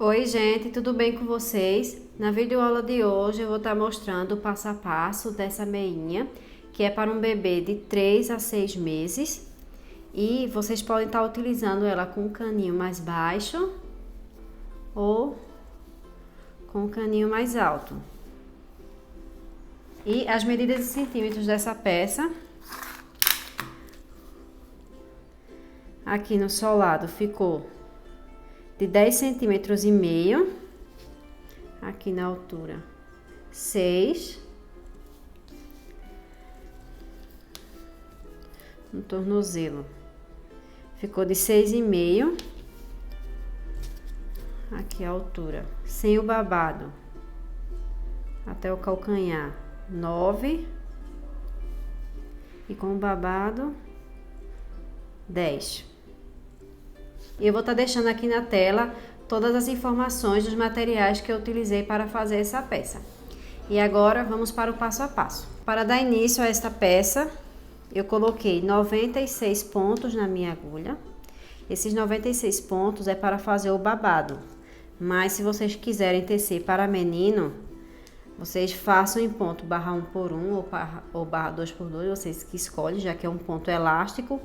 Oi gente, tudo bem com vocês? Na videoaula de hoje eu vou estar mostrando o passo a passo dessa meinha, que é para um bebê de 3 a 6 meses. E vocês podem estar utilizando ela com um caninho mais baixo ou com um caninho mais alto. E as medidas em centímetros dessa peça, aqui no solado ficou de 10 centímetros e meio, aqui na altura 6, no tornozelo ficou de 6,5, aqui a altura, sem o babado, até o calcanhar 9, e com o babado 10. E eu vou estar deixando aqui na tela todas as informações dos materiais que eu utilizei para fazer essa peça. E agora vamos para o passo a passo. Para dar início a esta peça, eu coloquei 96 pontos na minha agulha. Esses 96 pontos é para fazer o babado. Mas se vocês quiserem tecer para menino, vocês façam em ponto barra 1 por 1 ou barra 2 por 2, vocês que escolhem, já que é um ponto elástico.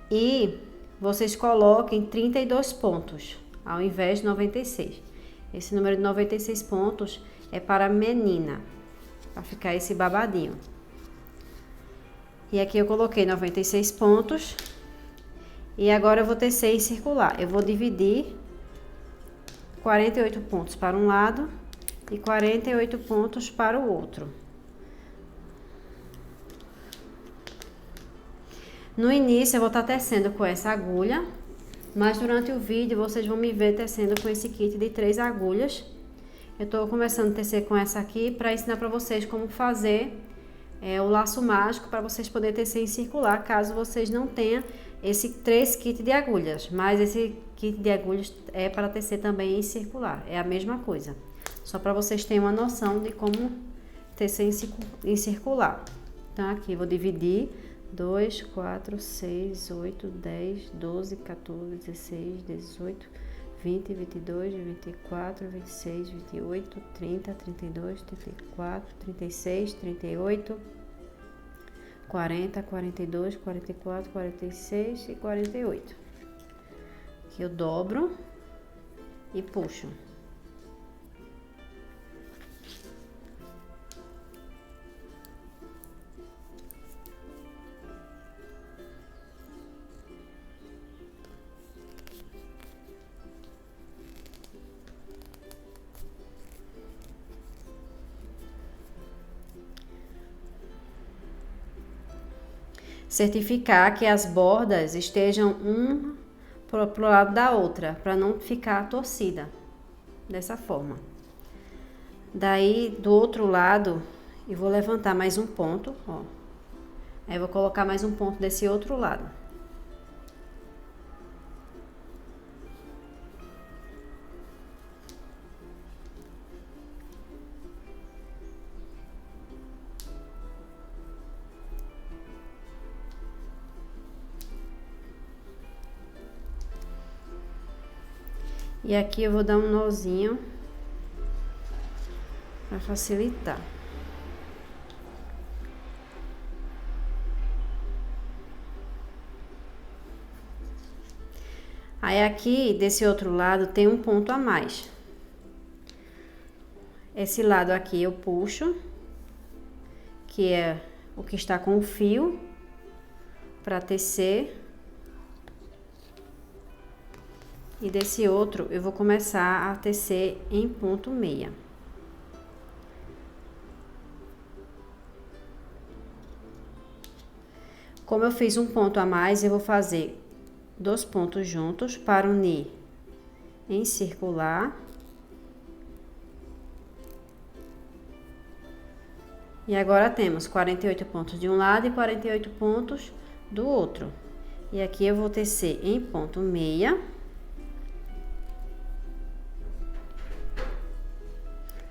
E vocês coloquem 32 pontos, ao invés de 96. Esse número de 96 pontos é para menina, para ficar esse babadinho. E aqui eu coloquei 96 pontos. E agora eu vou tecer em circular. Eu vou dividir 48 pontos para um lado e 48 pontos para o outro. No início eu vou estar tecendo com essa agulha, mas durante o vídeo vocês vão me ver tecendo com esse kit de 3 agulhas. Eu tô começando a tecer com essa aqui para ensinar para vocês como fazer o laço mágico para vocês poderem tecer em circular, caso vocês não tenham esse 3 kits de agulhas. Mas esse kit de agulhas é para tecer também em circular, é a mesma coisa. Só para vocês terem uma noção de como tecer em circular. Então aqui eu vou dividir 2, 4, 6, 8, 10, 12, 14, 16, 18, 20, 22, 24, 26, 28, 30, 32, 34, 36, 38, 40, 42, 44, 46 e 48. Aqui eu dobro e puxo. Certificar que as bordas estejam uma pro lado da outra, para não ficar torcida, dessa forma. Daí, do outro lado, eu vou levantar mais um ponto, ó. Aí eu vou colocar mais um ponto desse outro lado. E aqui eu vou dar um nozinho para facilitar. Aí aqui, desse outro lado, tem um ponto a mais. Esse lado aqui eu puxo, que é o que está com o fio, para tecer. E desse outro, eu vou começar a tecer em ponto meia. Como eu fiz um ponto a mais, eu vou fazer 2 pontos juntos para unir em circular. E agora temos 48 pontos de um lado e 48 pontos do outro. E aqui eu vou tecer em ponto meia.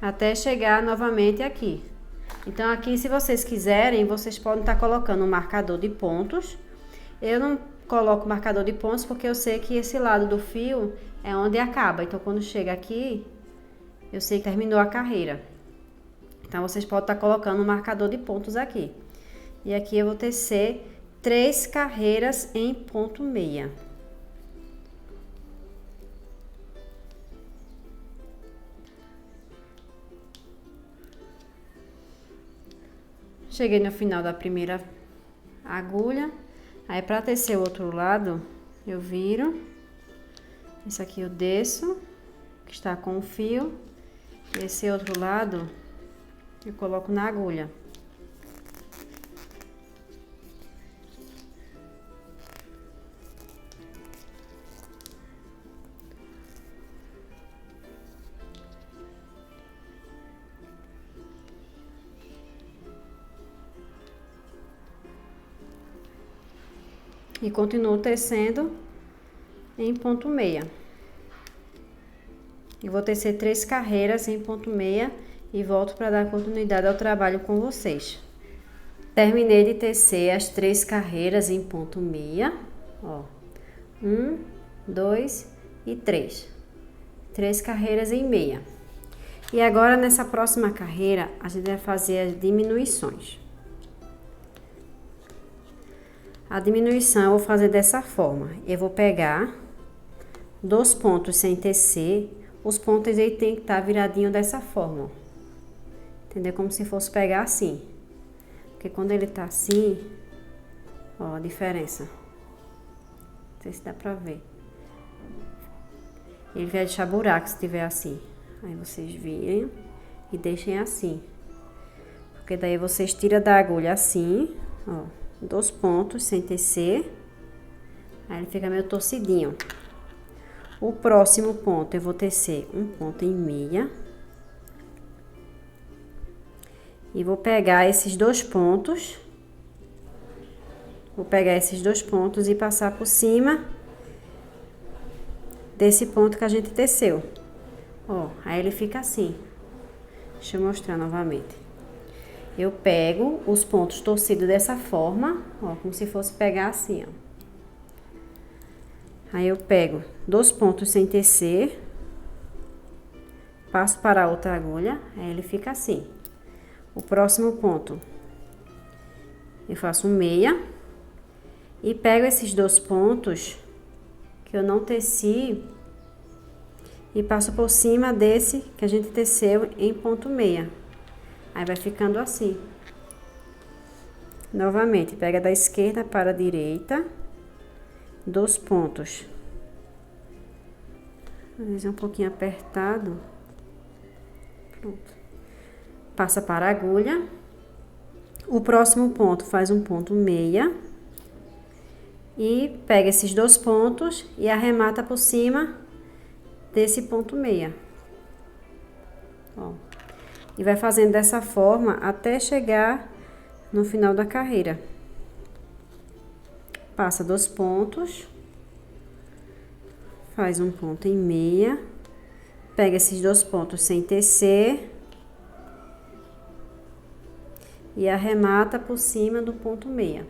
Até chegar novamente aqui. Então, aqui, se vocês quiserem, vocês podem estar colocando um marcador de pontos. Eu não coloco o marcador de pontos porque eu sei que esse lado do fio é onde acaba. Então, quando chega aqui, eu sei que terminou a carreira. Então, vocês podem estar colocando um marcador de pontos aqui. E aqui eu vou tecer 3 carreiras em ponto meia. Cheguei no final da primeira agulha. Aí, para tecer o outro lado, eu viro. Esse aqui eu desço, que está com o fio. Esse outro lado, eu coloco na agulha. E continuo tecendo em ponto meia. E vou tecer 3 carreiras em ponto meia e volto para dar continuidade ao trabalho com vocês. Terminei de tecer as 3 carreiras em ponto meia, ó. 1, 2 e 3. 3 carreiras em meia. E agora, nessa próxima carreira, a gente vai fazer as diminuições. A diminuição eu vou fazer dessa forma. Eu vou pegar 2 pontos sem tecer. Os pontos aí tem que estar viradinho dessa forma, ó. Entendeu? Como se fosse pegar assim. Porque quando ele tá assim, ó, a diferença. Não sei se dá pra ver. Ele vai deixar buraco se tiver assim. Aí vocês virem e deixem assim. Porque daí vocês tiram da agulha assim, ó. 2 pontos sem tecer. Aí ele fica meio torcidinho. O próximo ponto eu vou tecer um ponto em meia. E vou pegar esses 2 pontos. Vou pegar esses 2 pontos e passar por cima desse ponto que a gente teceu. Ó, aí ele fica assim. Deixa eu mostrar novamente. Eu pego os pontos torcidos dessa forma, ó, como se fosse pegar assim, ó. Aí eu pego 2 pontos sem tecer, passo para a outra agulha, aí ele fica assim. O próximo ponto, eu faço um meia e pego esses 2 pontos que eu não teci e passo por cima desse que a gente teceu em ponto meia. Aí vai ficando assim. Novamente, pega da esquerda para a direita, 2 pontos. Às vezes é um pouquinho apertado. Pronto. Passa para a agulha. O próximo ponto faz um ponto meia. E pega esses 2 pontos e arremata por cima desse ponto meia. Ó. E vai fazendo dessa forma até chegar no final da carreira. Passa 2 pontos, faz um ponto em meia, pega esses 2 pontos sem tecer e arremata por cima do ponto meia.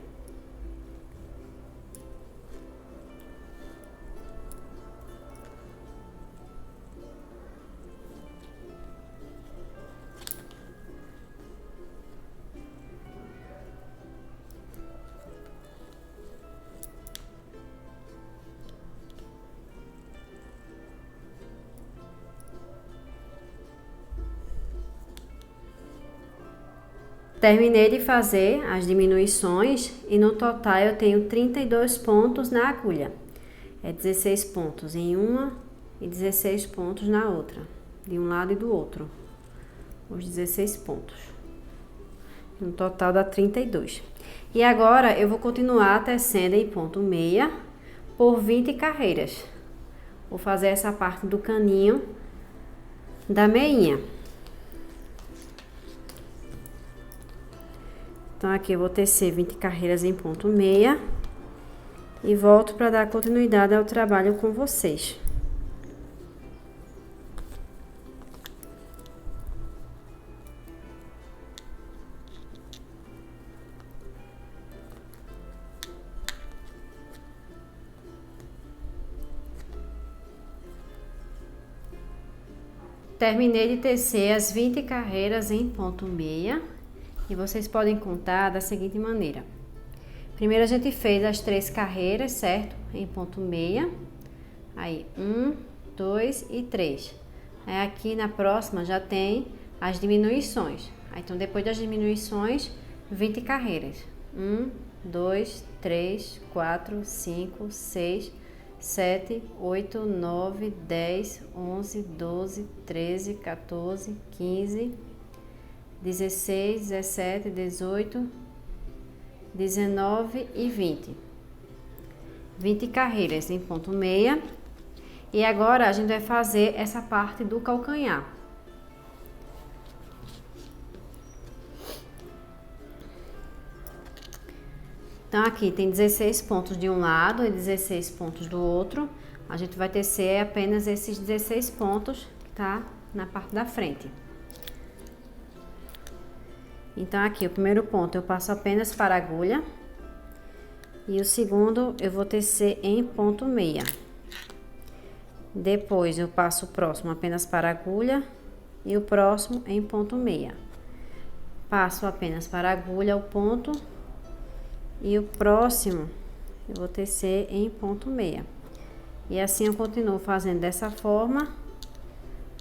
Terminei de fazer as diminuições e no total eu tenho 32 pontos na agulha. É 16 pontos em uma e 16 pontos na outra, de um lado e do outro. Os 16 pontos. No total dá 32. E agora eu vou continuar tecendo em ponto meia por 20 carreiras. Vou fazer essa parte do caninho da meinha. Então, aqui eu vou tecer 20 carreiras em ponto meia e volto para dar continuidade ao trabalho com vocês. Terminei de tecer as 20 carreiras em ponto meia e vocês podem contar da seguinte maneira. Primeiro a gente fez as 3 carreiras, certo? Em ponto meia. Aí 1, 2 e 3. Aí aqui na próxima já tem as diminuições. Aí, então depois das diminuições, 20 carreiras. 1, 2, 3, 4, 5, 6, 7, 8, 9, 10, 11, 12, 13, 14, 15, 16, 17, 18, 19 e 20. 20 carreiras em ponto meia. E agora a gente vai fazer essa parte do calcanhar. Então aqui tem 16 pontos de um lado e 16 pontos do outro. A gente vai tecer apenas esses 16 pontos que tá na parte da frente. Então aqui o primeiro ponto eu passo apenas para a agulha. E o segundo eu vou tecer em ponto meia. Depois eu passo o próximo apenas para a agulha e o próximo em ponto meia. Passo apenas para a agulha o ponto e o próximo eu vou tecer em ponto meia. E assim eu continuo fazendo dessa forma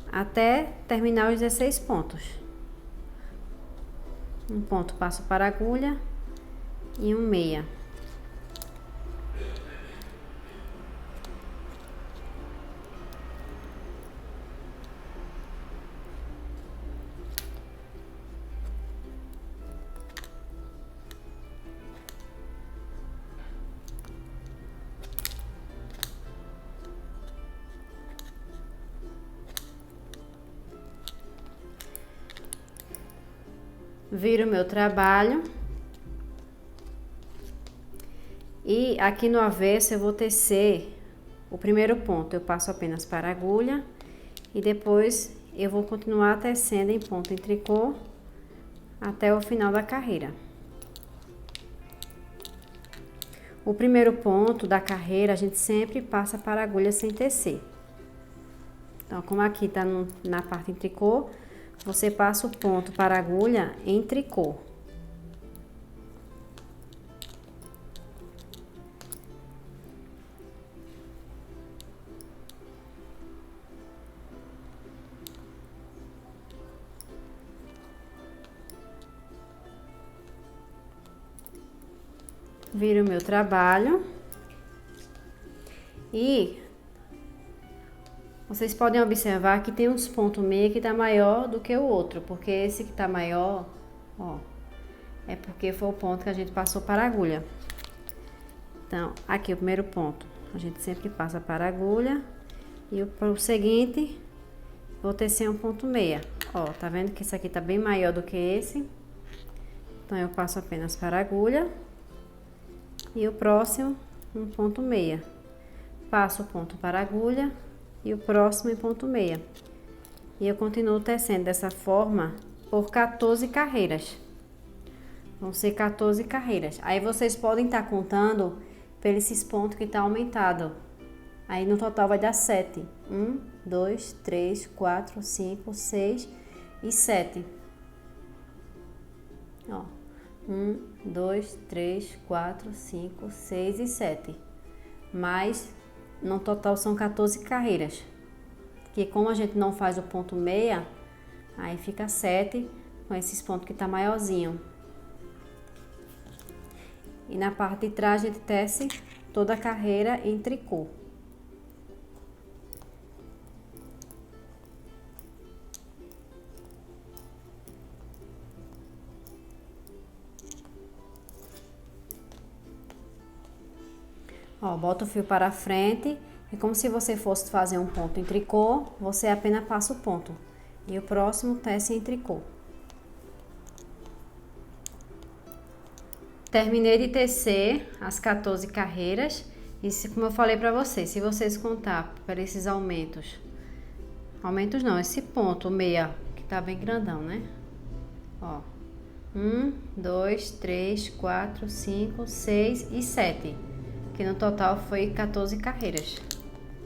até terminar os 16 pontos. Um ponto passo para a agulha e um meia. Viro o meu trabalho. E aqui no avesso eu vou tecer o primeiro ponto. Eu passo apenas para a agulha e depois eu vou continuar tecendo em ponto em tricô até o final da carreira. O primeiro ponto da carreira a gente sempre passa para a agulha sem tecer. Então, como aqui tá na parte em tricô, você passa o ponto para a agulha em tricô. Viro o meu trabalho. E vocês podem observar que tem uns pontos meia que tá maior do que o outro, porque esse que tá maior, ó, é porque foi o ponto que a gente passou para a agulha. Então, aqui o primeiro ponto, a gente sempre passa para a agulha e o seguinte, vou tecer um ponto meia. Ó, tá vendo que esse aqui tá bem maior do que esse? Então, eu passo apenas para a agulha e o próximo, um ponto meia. Passo o ponto para a agulha e o próximo em ponto meia. E eu continuo tecendo dessa forma por 14 carreiras. Vão ser 14 carreiras. Aí vocês podem estar contando pelos pontos que tá aumentado. Aí no total vai dar 7. 1, 2, 3, 4, 5, 6 e 7. Ó. 1, 2, 3, 4, 5, 6 e 7. Mais no total são 14 carreiras, que como a gente não faz o ponto meia, aí fica 7 com esses pontos que tá maiorzinho. E na parte de trás a gente tece toda a carreira em tricô. Ó, bota o fio para frente e como se você fosse fazer um ponto em tricô, você apenas passa o ponto. E o próximo tece em tricô. Terminei de tecer as 14 carreiras. E como eu falei pra vocês, se vocês contar para esses aumentos não, esse ponto meia, que tá bem grandão, né? Ó, 1, 2, 3, 4, 5, 6 e 7. Que no total foi 14 carreiras.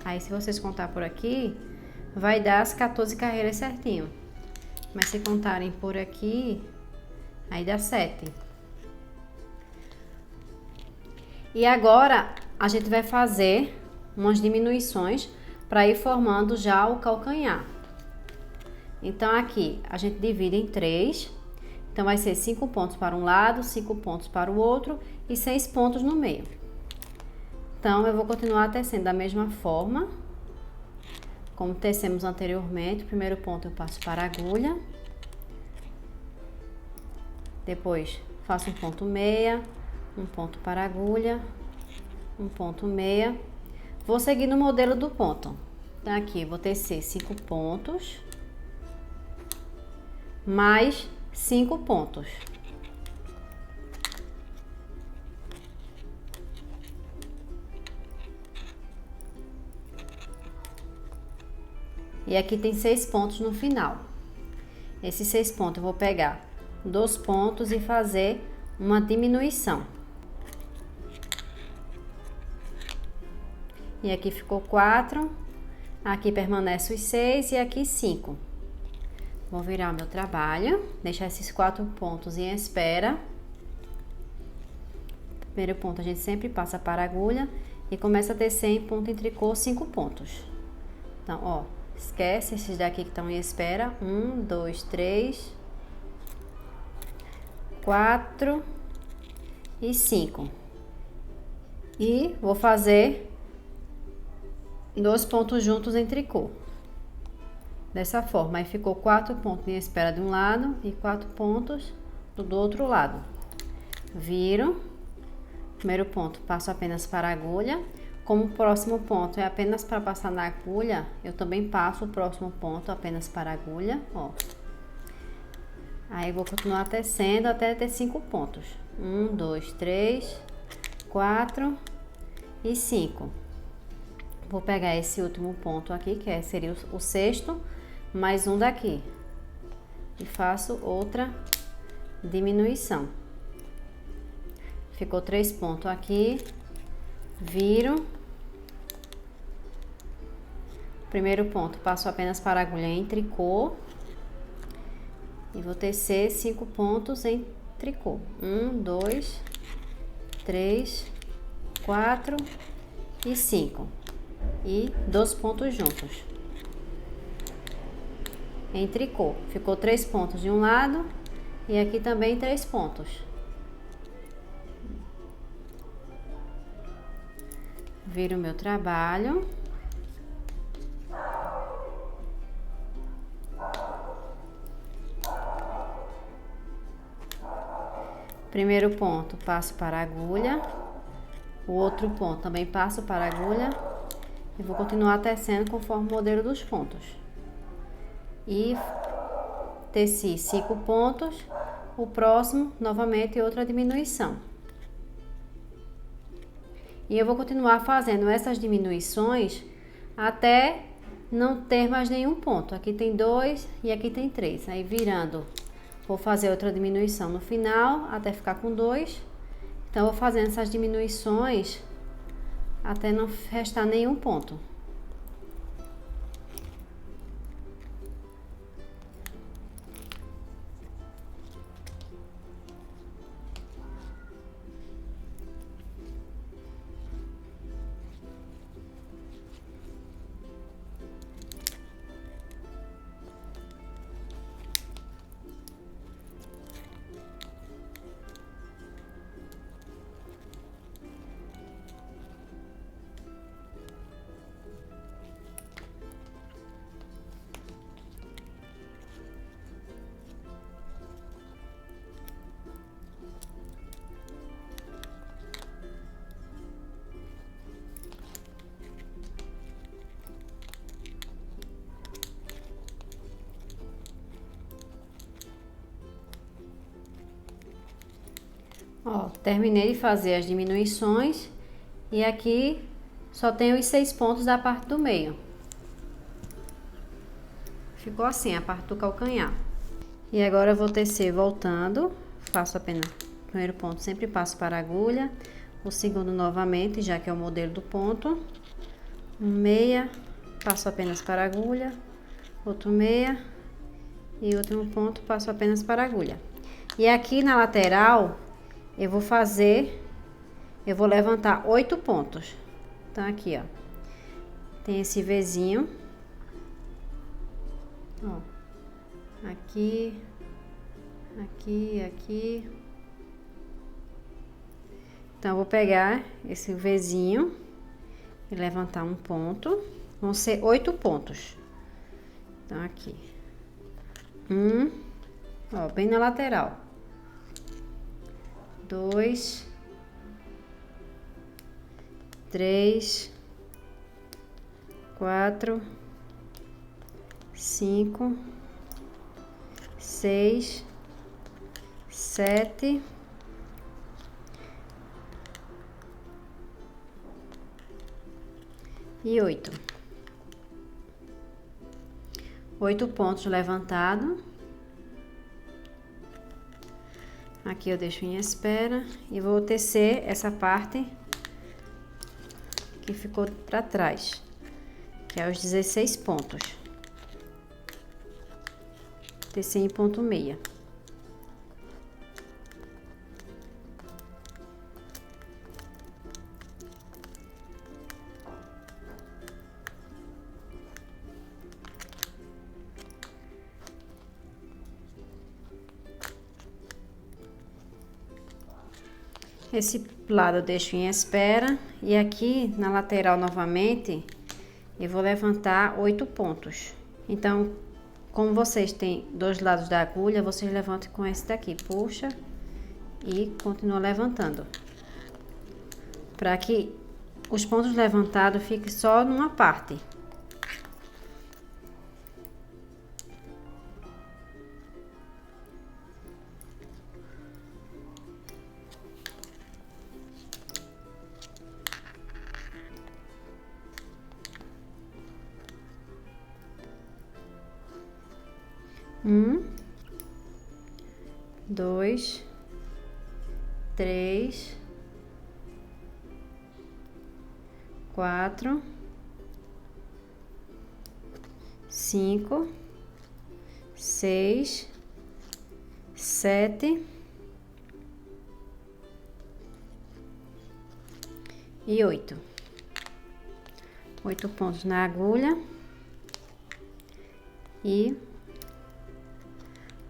Aí se vocês contar por aqui, vai dar as 14 carreiras certinho. Mas se contarem por aqui, aí dá 7. E agora a gente vai fazer umas diminuições para ir formando já o calcanhar. Então aqui a gente divide em 3. Então vai ser 5 pontos para um lado, 5 pontos para o outro e 6 pontos no meio. Então eu vou continuar tecendo da mesma forma, como tecemos anteriormente. O primeiro ponto eu passo para a agulha. Depois faço um ponto meia, um ponto para a agulha, um ponto meia. Vou seguir no modelo do ponto. Então aqui vou tecer 5 pontos, mais 5 pontos. E aqui tem 6 pontos no final. Esses 6 pontos eu vou pegar 2 pontos e fazer uma diminuição. E aqui ficou 4, aqui permanece os 6 e aqui 5. Vou virar o meu trabalho, deixar esses 4 pontos em espera. Primeiro ponto a gente sempre passa para a agulha e começa a tecer em ponto em tricô 5 pontos. Então, ó, esquece esses daqui que estão em espera. 1, 2, 3, 4 e 5. E vou fazer 2 pontos juntos em tricô. Dessa forma, aí ficou 4 pontos em espera de um lado e 4 pontos do outro lado. Viro. Primeiro ponto, passo apenas para a agulha. Como o próximo ponto é apenas para passar na agulha, eu também passo o próximo ponto apenas para a agulha, ó. Aí vou continuar tecendo até ter 5 pontos. 1, 2, 3, 4 e 5. Vou pegar esse último ponto aqui, que seria o sexto, mais um daqui. E faço outra diminuição. Ficou 3 pontos aqui. Viro. Primeiro ponto, passo apenas para a agulha em tricô. E vou tecer 5 pontos em tricô. 1, 2, 3, 4 e 5. E 2 pontos juntos. Em tricô. Ficou 3 pontos de um lado e aqui também 3 pontos. Viro o meu trabalho. Primeiro ponto, passo para a agulha. O outro ponto também passo para a agulha. E vou continuar tecendo conforme o modelo dos pontos. E teci 5 pontos. O próximo, novamente, outra diminuição. E eu vou continuar fazendo essas diminuições até não ter mais nenhum ponto. Aqui tem 2 e aqui tem 3. Aí virando, vou fazer outra diminuição no final até ficar com 2. Então, eu vou fazendo essas diminuições até não restar nenhum ponto. Ó, terminei de fazer as diminuições e aqui só tem os 6 pontos da parte do meio. Ficou assim a parte do calcanhar. E agora eu vou tecer voltando, faço apenas o primeiro ponto, sempre passo para a agulha, o segundo novamente, já que é o modelo do ponto, um meia, passo apenas para a agulha, outro meia e último ponto, passo apenas para a agulha. E aqui na lateral, eu vou levantar 8 pontos. Então, aqui, ó, tem esse Vzinho, ó, aqui, aqui. Então, eu vou pegar esse Vzinho e levantar um ponto. Vão ser 8 pontos. Então, aqui. Ó, bem na lateral. 2, 3, 4, 5, 6, 7 e 8. 8 pontos levantados. Aqui eu deixo em espera e vou tecer essa parte que ficou para trás, que é os 16 pontos. Tecer em ponto meia. Esse lado eu deixo em espera e aqui na lateral novamente eu vou levantar 8 pontos. Então, como vocês têm 2 lados da agulha, vocês levantem com esse daqui, puxa e continua levantando, para que os pontos levantados fiquem só numa parte. Dois, 3, 4, 5, 6, 7 e 8. 8 pontos na agulha e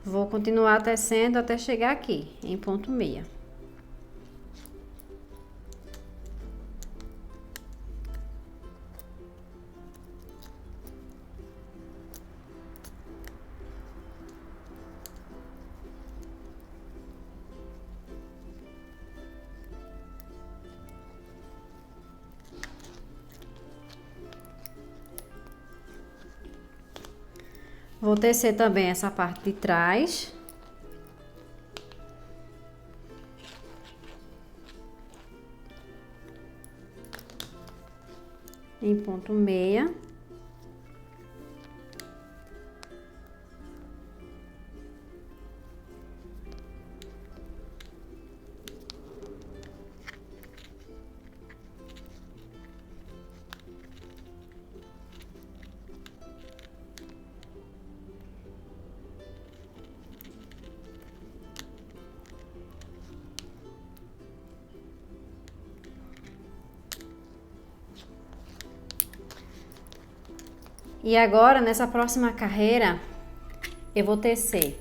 vou continuar tecendo até chegar aqui, em ponto meia. Vou tecer também essa parte de trás. Em ponto meia. E agora, nessa próxima carreira, eu vou tecer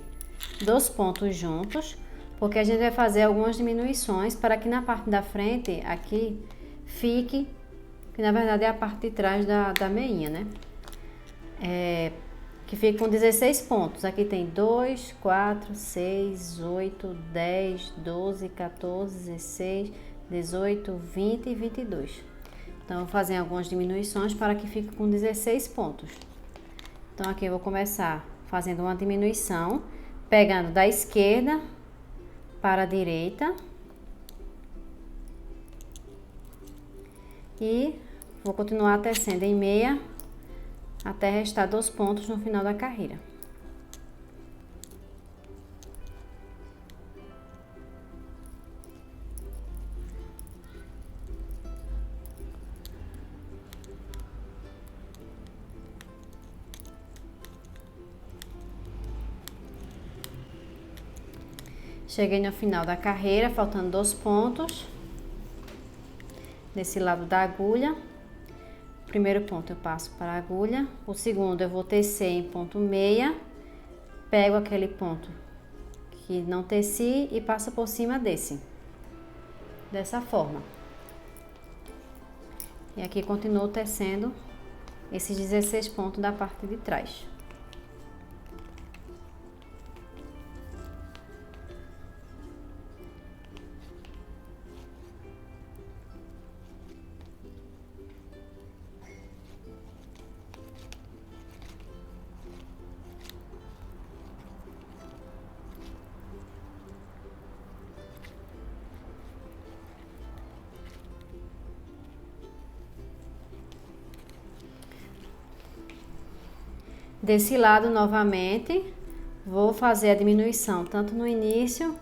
2 pontos juntos, porque a gente vai fazer algumas diminuições para que na parte da frente, aqui, fique, que na verdade é a parte de trás da meinha, né? Que fica com 16 pontos. Aqui tem 2, 4, 6, 8, 10, 12, 14, 16, 18, 20 e 22. Então, eu vou fazer algumas diminuições para que fique com 16 pontos. Então, aqui eu vou começar fazendo uma diminuição, pegando da esquerda para a direita. E vou continuar tecendo em meia até restar 2 pontos no final da carreira. Cheguei no final da carreira, faltando 2 pontos. Desse lado da agulha. O primeiro ponto eu passo para a agulha. O segundo eu vou tecer em ponto meia. Pego aquele ponto que não teci e passo por cima desse. Dessa forma. E aqui continuo tecendo esses 16 pontos da parte de trás. Desse lado, novamente, vou fazer a diminuição tanto no início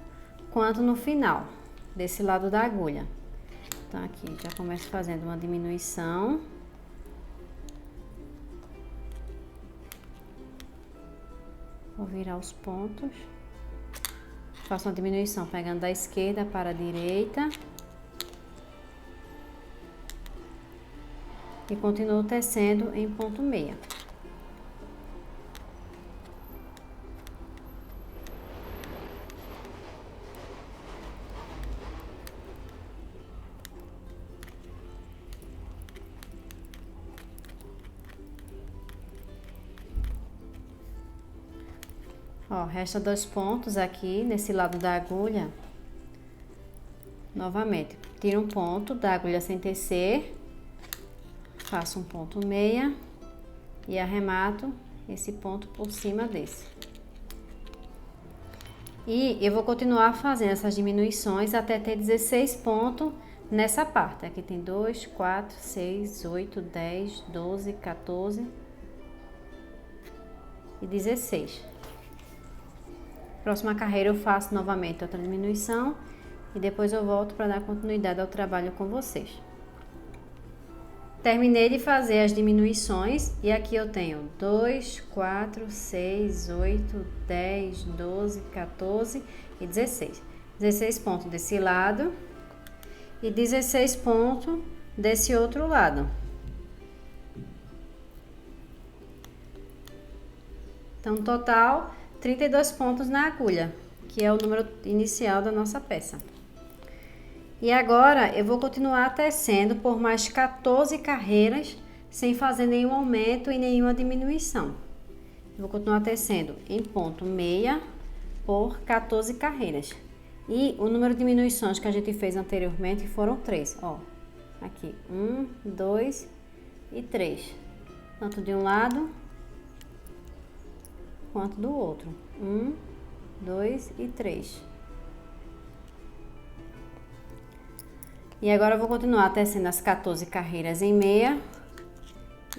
quanto no final, desse lado da agulha. Então, aqui já começo fazendo uma diminuição. Vou virar os pontos. Faço uma diminuição pegando da esquerda para a direita. E continuo tecendo em ponto meia. Ó, resta 2 pontos aqui nesse lado da agulha. Novamente, tiro um ponto da agulha sem tecer, faço um ponto meia e arremato esse ponto por cima desse. E eu vou continuar fazendo essas diminuições até ter 16 pontos nessa parte. Aqui tem 2, 4, 6, 8, 10, 12, 14 e 16. Próxima carreira eu faço novamente outra diminuição e depois eu volto para dar continuidade ao trabalho com vocês. Terminei de fazer as diminuições e aqui eu tenho 2, 4, 6, 8, 10, 12, 14 e 16. 16 pontos desse lado e 16 pontos desse outro lado. Então, total 32 pontos na agulha, que é o número inicial da nossa peça. E agora eu vou continuar tecendo por mais 14 carreiras, sem fazer nenhum aumento e nenhuma diminuição. Eu vou continuar tecendo em ponto meia por 14 carreiras. E o número de diminuições que a gente fez anteriormente foram 3, ó. Aqui, 1, 2 e 3. Tanto de um lado quanto do outro. 1, 2 e 3. E agora eu vou continuar tecendo as 14 carreiras em meia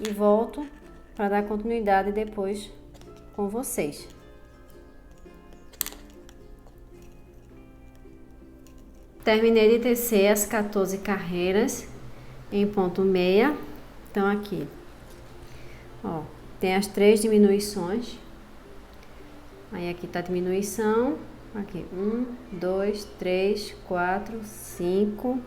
e volto para dar continuidade depois com vocês. Terminei de tecer as 14 carreiras em ponto meia. Então aqui, ó, tem as 3 diminuições. Aí aqui tá a diminuição, aqui 1, 2, 3, 4, 5,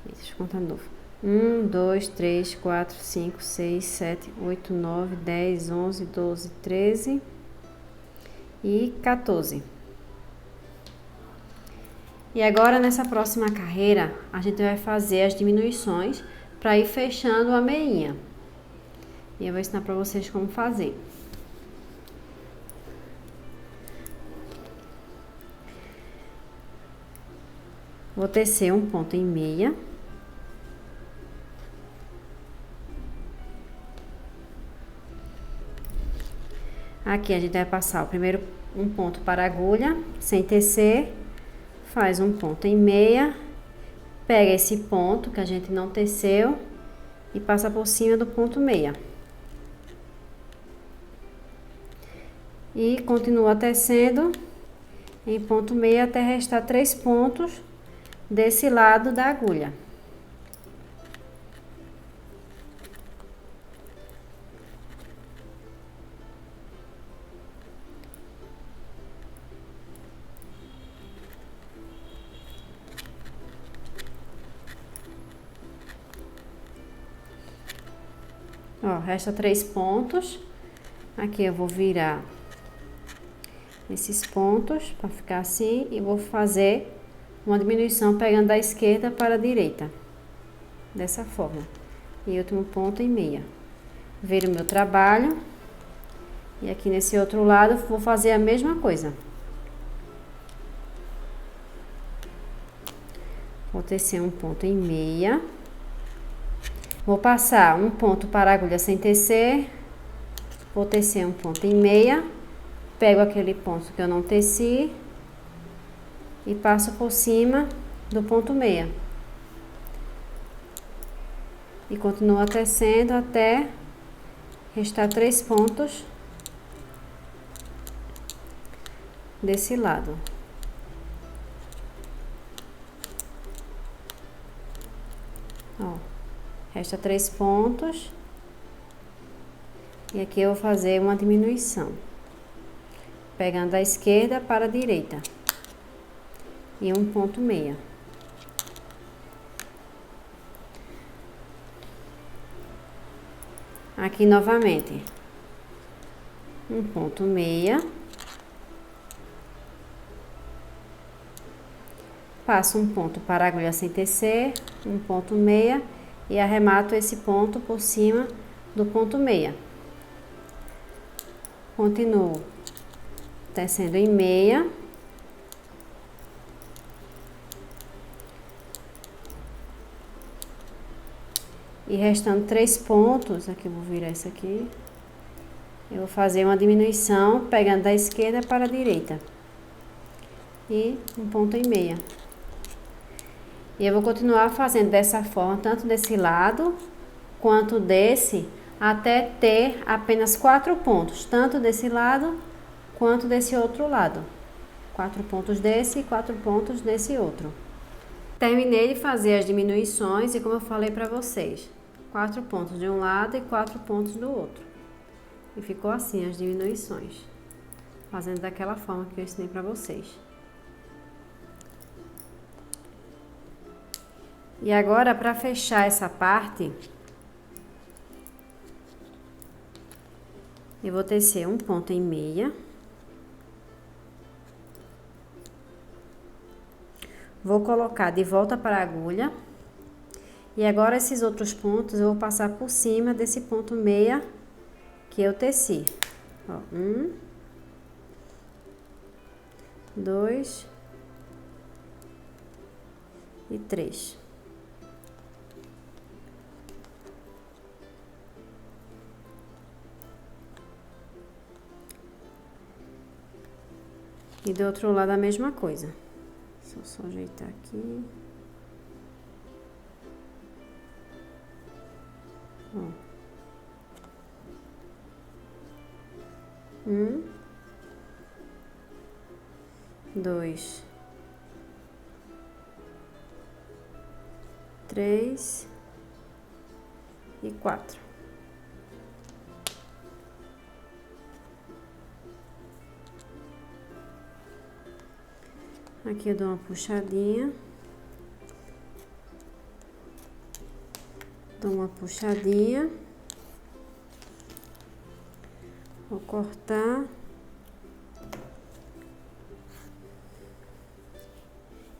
deixa eu contar de novo, 1, 2, 3, 4, 5, 6, 7, 8, 9, 10, 11, 12, 13 e 14. E agora nessa próxima carreira, a gente vai fazer as diminuições para ir fechando a meinha. E eu vou ensinar para vocês como fazer. Vou tecer um ponto em meia. Aqui a gente vai passar o primeiro um ponto para a agulha, sem tecer, faz um ponto em meia, pega esse ponto que a gente não teceu e passa por cima do ponto meia. E continua tecendo em ponto meia até restar 3 pontos desse lado da agulha. Ó, resta 3 pontos. Aqui eu vou virar esses pontos para ficar assim e vou fazer uma diminuição pegando da esquerda para a direita, dessa forma. E último ponto em meia. Viro o meu trabalho e aqui nesse outro lado vou fazer a mesma coisa. Vou tecer um ponto em meia. Vou passar um ponto para a agulha sem tecer. Vou tecer um ponto em meia. Pego aquele ponto que eu não teci e passo por cima do ponto meia. E continuo tecendo até restar 3 pontos desse lado. Ó, resta 3 pontos. E aqui eu vou fazer uma diminuição, pegando da esquerda para a direita. E um ponto meia. Aqui novamente, um ponto meia. Passo um ponto para a agulha sem tecer, um ponto meia e arremato esse ponto por cima do ponto meia. Continuo tecendo em meia. E restando 3 pontos, aqui eu vou virar isso aqui. Eu vou fazer uma diminuição pegando da esquerda para a direita. E um ponto em meia. E eu vou continuar fazendo dessa forma, tanto desse lado quanto desse, até ter apenas 4 pontos, tanto desse lado quanto desse outro lado. 4 pontos desse e 4 pontos desse outro. Terminei de fazer as diminuições e como eu falei para vocês, 4 pontos de um lado e 4 pontos do outro. E ficou assim as diminuições, fazendo daquela forma que eu ensinei para vocês. E agora, para fechar essa parte, eu vou tecer um ponto em meia. Vou colocar de volta para a agulha. E agora, esses outros pontos, eu vou passar por cima desse ponto meia que eu teci. Ó, 1, 2 e 3. E do outro lado a mesma coisa. Só ajeitar aqui. Ó. 1, 2, 3 e 4. Aqui eu dou uma puxadinha. Dou uma puxadinha. Vou cortar.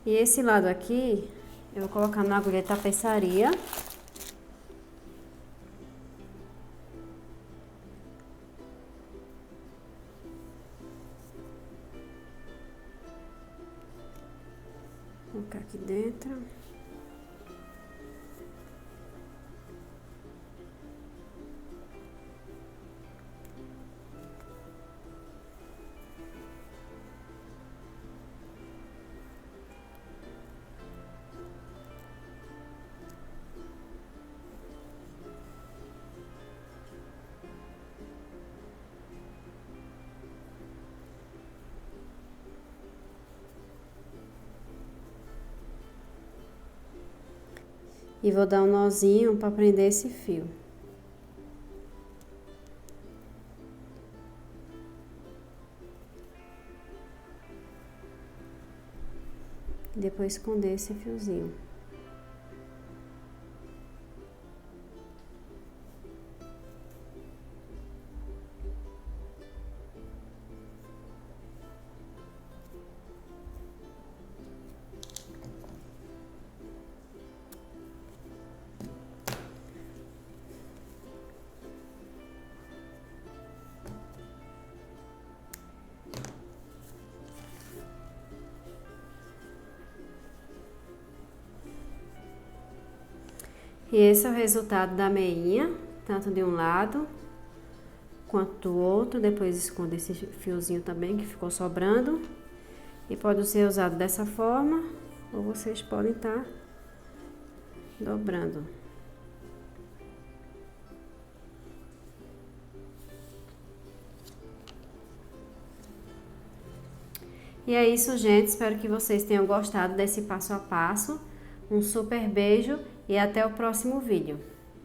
E esse lado aqui, eu vou colocar na agulha de tapeçaria. Vou colocar aqui dentro. E vou dar um nozinho para prender esse fio. E depois esconder esse fiozinho. E esse é o resultado da meinha, tanto de um lado quanto do outro. Depois esconde esse fiozinho também que ficou sobrando. E pode ser usado dessa forma, ou vocês podem estar dobrando. E é isso, gente. Espero que vocês tenham gostado desse passo a passo. Um super beijo e até o próximo vídeo.